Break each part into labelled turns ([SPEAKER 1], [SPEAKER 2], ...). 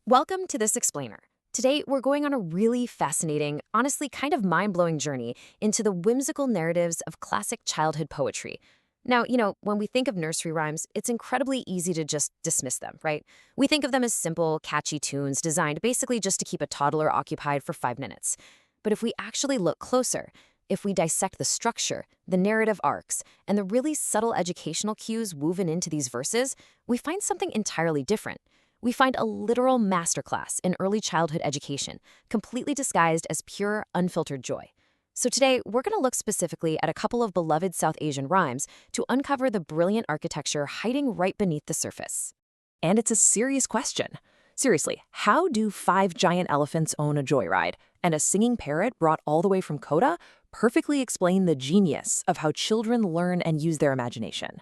[SPEAKER 1] Welcome to this explainer. Today, we're going on a really fascinating, honestly kind of mind-blowing journey into the whimsical narratives of classic childhood poetry. Now, when we think of nursery rhymes, it's incredibly easy to just dismiss them, right? We think of them as simple, catchy tunes designed basically just to keep a toddler occupied for 5 minutes. But if we actually look closer, if we dissect the structure, the narrative arcs, and the really subtle educational cues woven into these verses, we find something entirely different. We find a literal masterclass in early childhood education, completely disguised as pure, unfiltered joy. So today, we're going to look specifically at a couple of beloved South Asian rhymes to uncover the brilliant architecture hiding right beneath the surface.
[SPEAKER 2] And it's a serious question. Seriously, how do 5 giant elephants own a joyride? And a singing parrot brought all the way from Kota perfectly explain the genius of how children learn and use their imagination.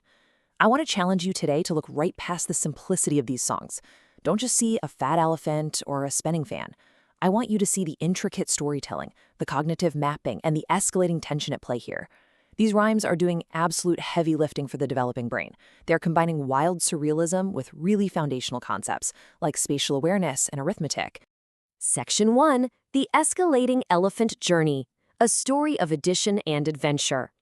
[SPEAKER 2] I want to challenge you today to look right past the simplicity of these songs. Don't just see a fat elephant or a spinning fan. I want you to see the intricate storytelling, the cognitive mapping, and the escalating tension at play here. These rhymes are doing absolute heavy lifting for the developing brain. They're combining wild surrealism with really foundational concepts, like spatial awareness and arithmetic.
[SPEAKER 1] Section 1, The Escalating Elephant Journey, a story of addition and adventure.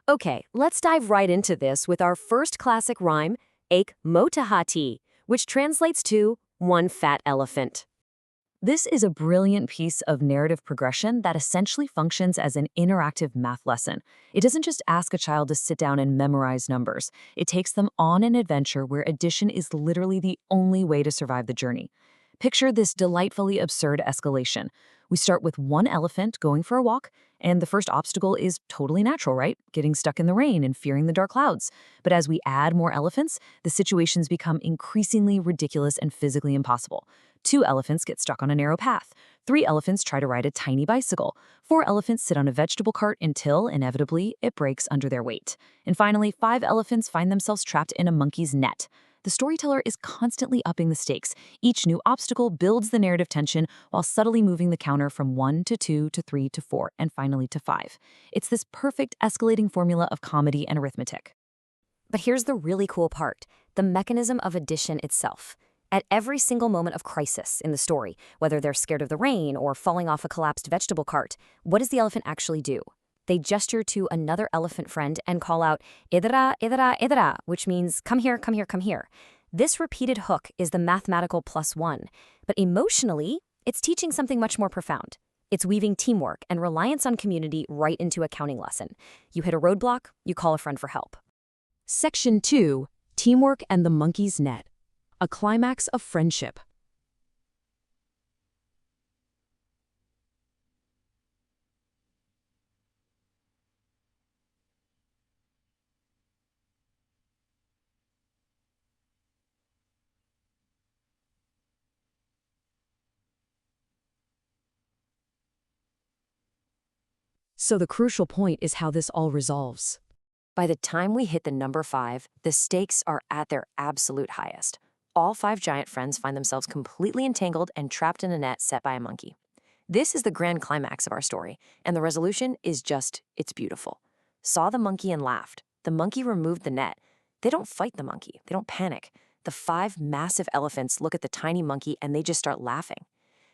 [SPEAKER 1] Okay, let's dive right into this with our first classic rhyme, Ek Mota Hathi, which translates to one fat elephant. This is a brilliant piece of narrative progression that essentially functions as an interactive math lesson. It doesn't just ask a child to sit down and memorize numbers. It takes them on an adventure where addition is literally the only way to survive the journey. Picture this delightfully absurd escalation. We start with one elephant going for a walk, and the first obstacle is totally natural, right? Getting stuck in the rain and fearing the dark clouds. But as we add more elephants, the situations become increasingly ridiculous and physically impossible. 2 elephants get stuck on a narrow path. 3 elephants try to ride a tiny bicycle. 4 elephants sit on a vegetable cart until, inevitably, it breaks under their weight. And finally, 5 elephants find themselves trapped in a monkey's net. The storyteller is constantly upping the stakes. Each new obstacle builds the narrative tension while subtly moving the counter from 1 to 2 to 3 to 4 and finally to 5. It's this perfect escalating formula of comedy and arithmetic.
[SPEAKER 3] But here's the really cool part, the mechanism of addition itself. At every single moment of crisis in the story, whether they're scared of the rain or falling off a collapsed vegetable cart, what does the elephant actually do? They gesture to another elephant friend and call out, idra, idra, idra, which means, come here, come here, come here. This repeated hook is the mathematical +1, but emotionally, it's teaching something much more profound. It's weaving teamwork and reliance on community right into a counting lesson. You hit a roadblock, you call a friend for help.
[SPEAKER 2] Section 2, Teamwork and the Monkey's Net, a climax of friendship. So the crucial point is how this all resolves.
[SPEAKER 3] By the time we hit the number 5, the stakes are at their absolute highest. All 5 giant friends find themselves completely entangled and trapped in a net set by a monkey. This is the grand climax of our story, and the resolution is it's beautiful. Saw the monkey and laughed. The monkey removed the net. They don't fight the monkey. They don't panic. The 5 massive elephants look at the tiny monkey and they just start laughing.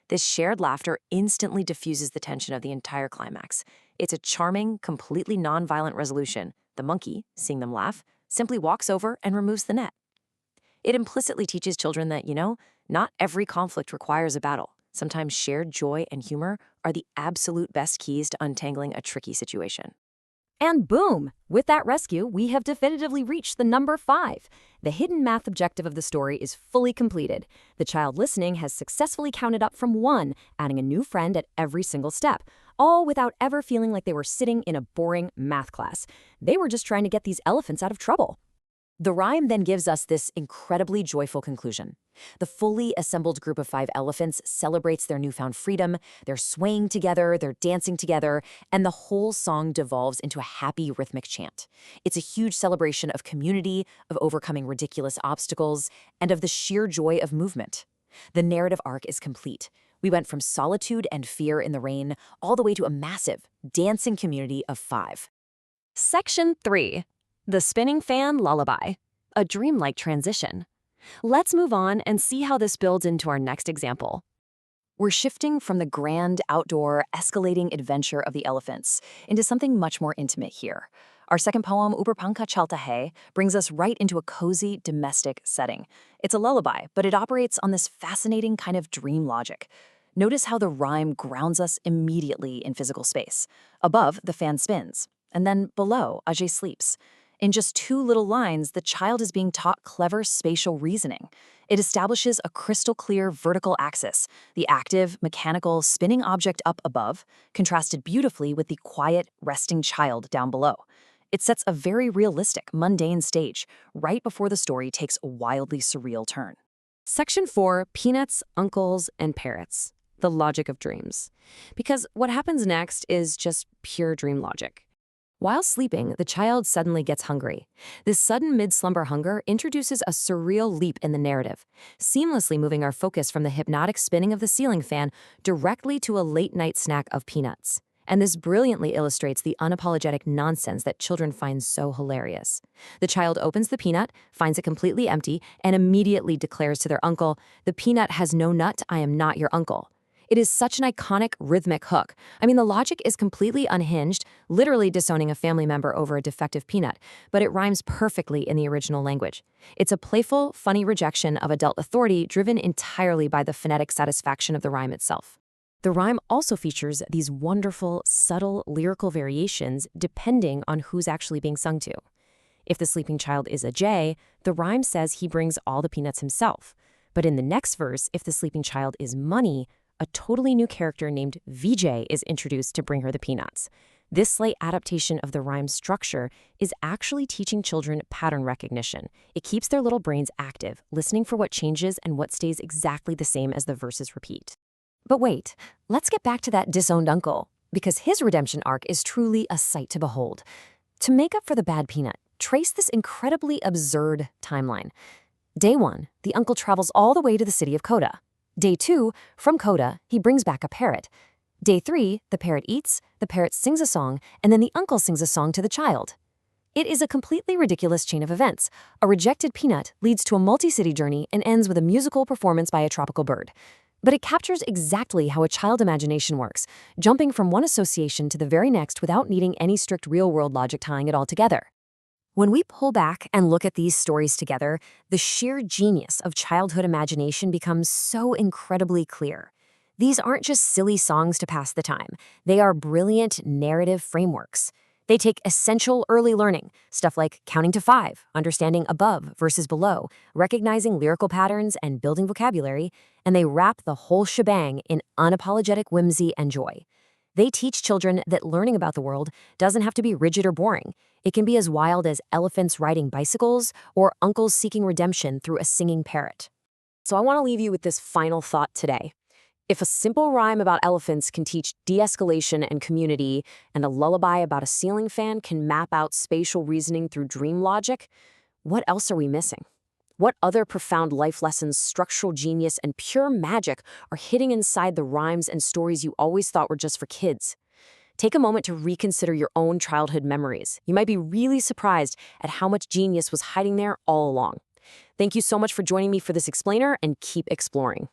[SPEAKER 3] This shared laughter instantly diffuses the tension of the entire climax. It's a charming, completely non-violent resolution. The monkey, seeing them laugh, simply walks over and removes the net. It implicitly teaches children that, not every conflict requires a battle. Sometimes shared joy and humor are the absolute best keys to untangling a tricky situation.
[SPEAKER 1] And boom! With that rescue, we have definitively reached the number 5. The hidden math objective of the story is fully completed. The child listening has successfully counted up from 1, adding a new friend at every single step, all without ever feeling like they were sitting in a boring math class. They were just trying to get these elephants out of trouble. The rhyme then gives us this incredibly joyful conclusion. The fully assembled group of 5 elephants celebrates their newfound freedom, they're swaying together, they're dancing together, and the whole song devolves into a happy rhythmic chant. It's a huge celebration of community, of overcoming ridiculous obstacles, and of the sheer joy of movement. The narrative arc is complete. We went from solitude and fear in the rain all the way to a massive, dancing community of 5. Section 3. The Spinning Fan Lullaby, a dreamlike transition. Let's move on and see how this builds into our next example.
[SPEAKER 3] We're shifting from the grand, outdoor, escalating adventure of the elephants into something much more intimate here. Our second poem, Uberpanka Chaltahe, brings us right into a cozy, domestic setting. It's a lullaby, but it operates on this fascinating kind of dream logic. Notice how the rhyme grounds us immediately in physical space. Above, the fan spins, and then below, Ajay sleeps. In just 2 little lines, the child is being taught clever spatial reasoning. It establishes a crystal-clear vertical axis, the active, mechanical, spinning object up above, contrasted beautifully with the quiet, resting child down below. It sets a very realistic, mundane stage, right before the story takes a wildly surreal turn.
[SPEAKER 1] Section 4, Peanuts, Uncles, and Parrots. The logic of dreams. Because what happens next is just pure dream logic. While sleeping, the child suddenly gets hungry. This sudden mid-slumber hunger introduces a surreal leap in the narrative, seamlessly moving our focus from the hypnotic spinning of the ceiling fan directly to a late-night snack of peanuts. And this brilliantly illustrates the unapologetic nonsense that children find so hilarious. The child opens the peanut, finds it completely empty, and immediately declares to their uncle, "The peanut has no nut, I am not your uncle." It is such an iconic, rhythmic hook. I mean, the logic is completely unhinged, literally disowning a family member over a defective peanut, but it rhymes perfectly in the original language. It's a playful, funny rejection of adult authority driven entirely by the phonetic satisfaction of the rhyme itself. The rhyme also features these wonderful, subtle, lyrical variations depending on who's actually being sung to. If the sleeping child is a Jay, the rhyme says he brings all the peanuts himself. But in the next verse, if the sleeping child is Money, a totally new character named VJ is introduced to bring her the peanuts. This slight adaptation of the rhyme structure is actually teaching children pattern recognition. It keeps their little brains active, listening for what changes and what stays exactly the same as the verses repeat. But wait, let's get back to that disowned uncle, because his redemption arc is truly a sight to behold. To make up for the bad peanut, trace this incredibly absurd timeline. Day 1, the uncle travels all the way to the city of Coda. Day 2, from Coda, he brings back a parrot. Day 3, the parrot eats, the parrot sings a song, and then the uncle sings a song to the child. It is a completely ridiculous chain of events. A rejected peanut leads to a multi-city journey and ends with a musical performance by a tropical bird. But it captures exactly how a child imagination works, jumping from one association to the very next without needing any strict real-world logic tying it all together. When we pull back and look at these stories together, the sheer genius of childhood imagination becomes so incredibly clear. These aren't just silly songs to pass the time. They are brilliant narrative frameworks. They take essential early learning, stuff like counting to 5, understanding above versus below, recognizing lyrical patterns and building vocabulary, and they wrap the whole shebang in unapologetic whimsy and joy. They teach children that learning about the world doesn't have to be rigid or boring. It can be as wild as elephants riding bicycles or uncles seeking redemption through a singing parrot. So I want to leave you with this final thought today. If a simple rhyme about elephants can teach de-escalation and community, and a lullaby about a ceiling fan can map out spatial reasoning through dream logic, what else are we missing? What other profound life lessons, structural genius, and pure magic are hidden inside the rhymes and stories you always thought were just for kids? Take a moment to reconsider your own childhood memories. You might be really surprised at how much genius was hiding there all along. Thank you so much for joining me for this explainer, and keep exploring.